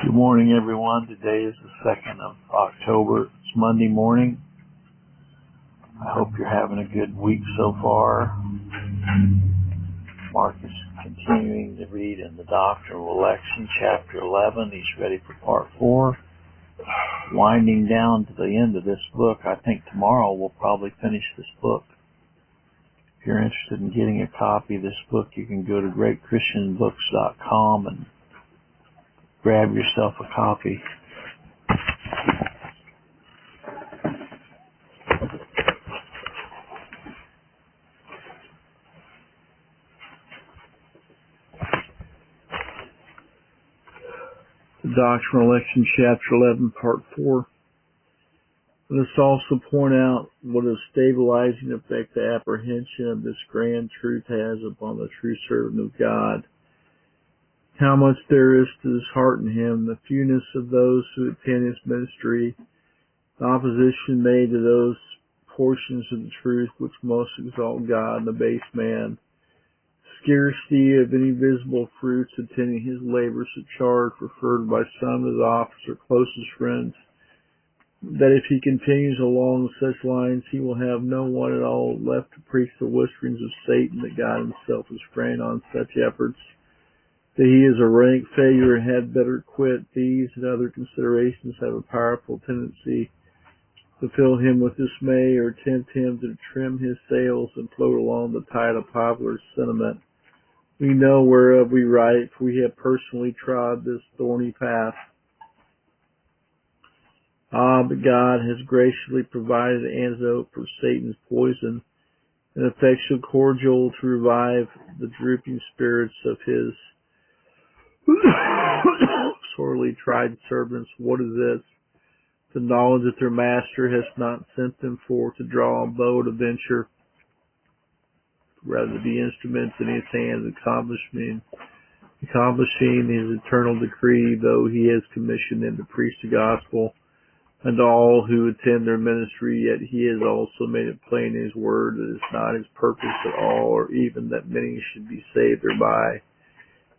Good morning, everyone. Today is the 2nd of October. It's Monday morning. I hope you're having a good week so far. Mark is continuing to read in the Doctrine of Election, Chapter 11. He's ready for Part 4. Winding down to the end of this book. I think tomorrow we'll probably finish this book. If you're interested in getting a copy of this book, you can go to greatchristianbooks.com and grab yourself a copy. The Doctrine of Election, Chapter 11, Part 4. Let us also point out what a stabilizing effect the apprehension of this grand truth has upon the true servant of God. How much there is to dishearten him, the fewness of those who attend his ministry, the opposition made to those portions of the truth which most exalt God and abase man, scarcity of any visible fruits attending his labors, a charge referred by some of his officers or closest friends, that if he continues along such lines, he will have no one at all left to preach the whisperings of Satan that God himself is preying on such efforts, that he is a rank failure and had better quit. These and other considerations have a powerful tendency to fill him with dismay or tempt him to trim his sails and float along the tide of popular sentiment. We know whereof we write, for we have personally trod this thorny path. But God has graciously provided an antidote for Satan's poison, an effectual cordial to revive the drooping spirits of his sorely tried servants. What is this? The knowledge that their master has not sent them forth to draw a bow to venture, rather to be instruments in his hands accomplishing his eternal decree, though he has commissioned them to preach the gospel and all who attend their ministry, yet he has also made it plain in his word that it is not his purpose at all, or even that many should be saved thereby.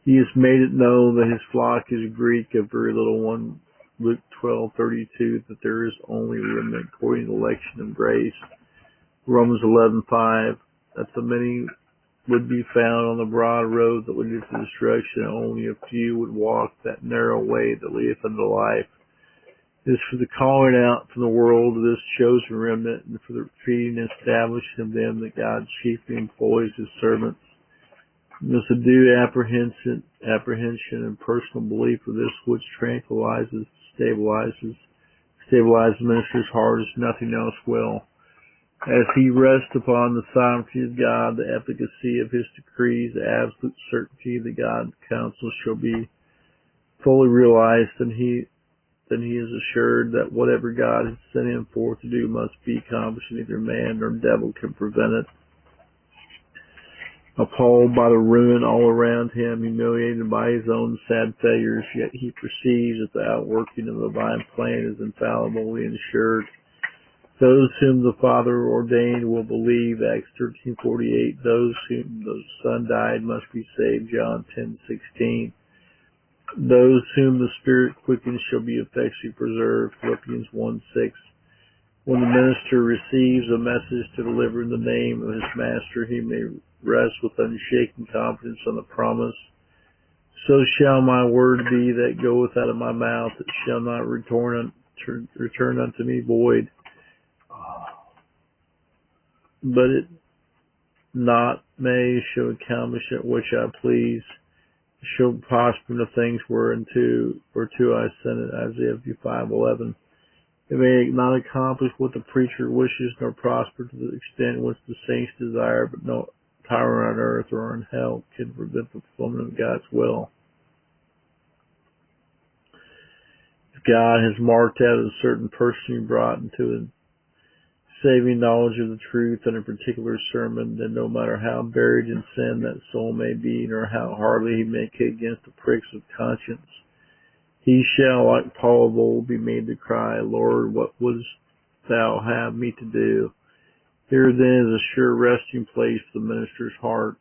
He has made it known that his flock is Greek, a very little one, Luke 12:32, that there is only a remnant according to the election of grace, Romans 11:5, that the many would be found on the broad road that would lead to destruction, and only a few would walk that narrow way that leadeth unto life. It is for the calling out from the world of this chosen remnant, and for the feeding and establishing of them that God chiefly employs his servants. There's a due apprehension and personal belief of this which tranquilizes, stabilizes the minister's heart as nothing else will. As he rests upon the sovereignty of God, the efficacy of his decrees, the absolute certainty that God's counsel shall be fully realized, then he is assured that whatever God has sent him forth to do must be accomplished, and neither man nor devil can prevent it. Appalled by the ruin all around him, humiliated by his own sad failures, yet he perceives that the outworking of the divine plan is infallibly ensured. Those whom the Father ordained will believe, Acts 13:48. Those whom the Son died must be saved, John 10:16. Those whom the Spirit quickens shall be effectually preserved, Philippians 1:6. When the minister receives a message to deliver in the name of his master, he may rest with unshaken confidence on the promise, so shall my word be that goeth out of my mouth, it shall not return unto me void, but it not may shall accomplish it which I please, shall prosper in the things whereunto I sent it, Isaiah 5:11. It may not accomplish what the preacher wishes, nor prosper to the extent which the saints desire, but no power on earth or in hell can prevent the fulfillment of God's will. If God has marked out a certain person and brought into a saving knowledge of the truth in a particular sermon, then no matter how buried in sin that soul may be, nor how hardly he may kick against the pricks of conscience, he shall, like Paul of old, be made to cry, Lord, what wouldst thou have me to do? Here then is a sure resting place for the minister's heart.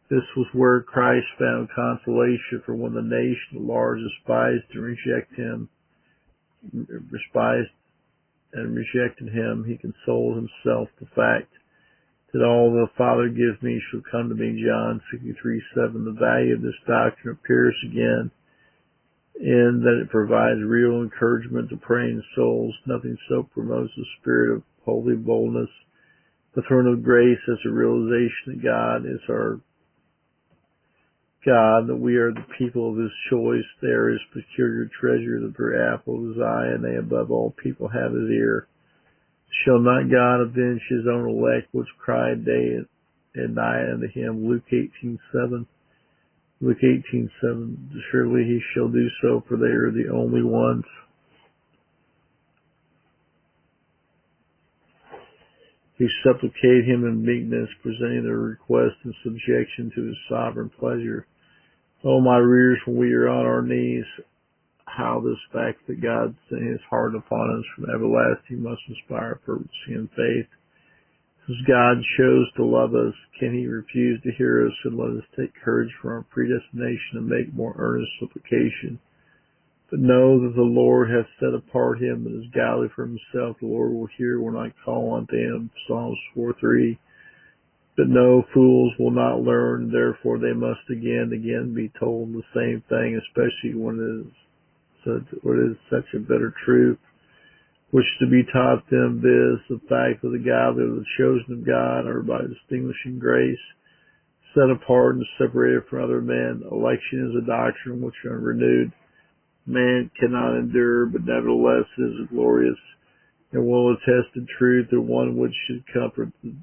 This was where Christ found consolation, for when the nation at large despised and rejected him, he consoled himself the fact that all the Father gives me shall come to me. John 63:7. The value of this doctrine appears again in that it provides real encouragement to praying souls. Nothing so promotes the spirit of holy boldness. The throne of grace is a realization that God is our God, that we are the people of his choice. There is peculiar treasure, the very apple of his eye, and they above all people have his ear. Shall not God avenge his own elect, which cried day and night unto him? Luke 18:7. Luke 18:7. Surely he shall do so, for they are the only ones. Who supplicate him in meekness, presenting their request in subjection to his sovereign pleasure. Oh, my readers, when we are on our knees, how this fact that God sent his heart upon us from everlasting must inspire fervency and faith. Since God chose to love us, can he refuse to hear us and let us take courage from our predestination and make more earnest supplication? But know that the Lord hath set apart him that is godly for himself. The Lord will hear when I call unto him. Psalms 4:3. But no, fools will not learn, therefore they must again and again be told the same thing, especially when it is such a bitter truth, which to be taught them, viz., the fact that the godly are the chosen of God, are by distinguishing grace, set apart and separated from other men. Election is a doctrine which unrenewed man cannot endure, but nevertheless is a glorious and well-attested truth, and one which should comfort the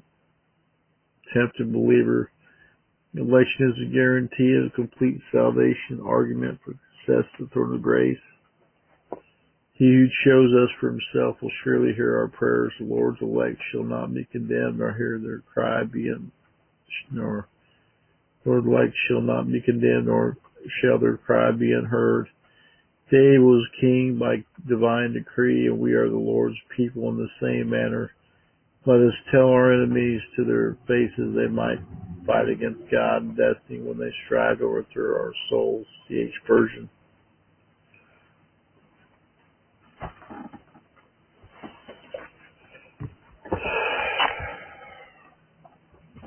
tempted believer. Election is a guarantee of complete salvation, argument for success to the throne of grace. He who chose us for himself will surely hear our prayers. The Lord's elect shall not be condemned, nor hear their cry nor Lord elect shall not be condemned, nor shall their cry be unheard. David was king by divine decree, and we are the Lord's people in the same manner. Let us tell our enemies to their faces they might fight against God and destiny when they strive to overthrow our souls. C.H. Version.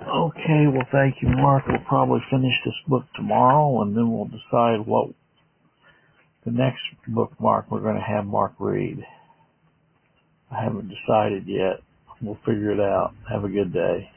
Okay, well, thank you, Mark. We'll probably finish this book tomorrow, and then we'll decide what the next bookmark we're going to have Mark read. I haven't decided yet. We'll figure it out. Have a good day.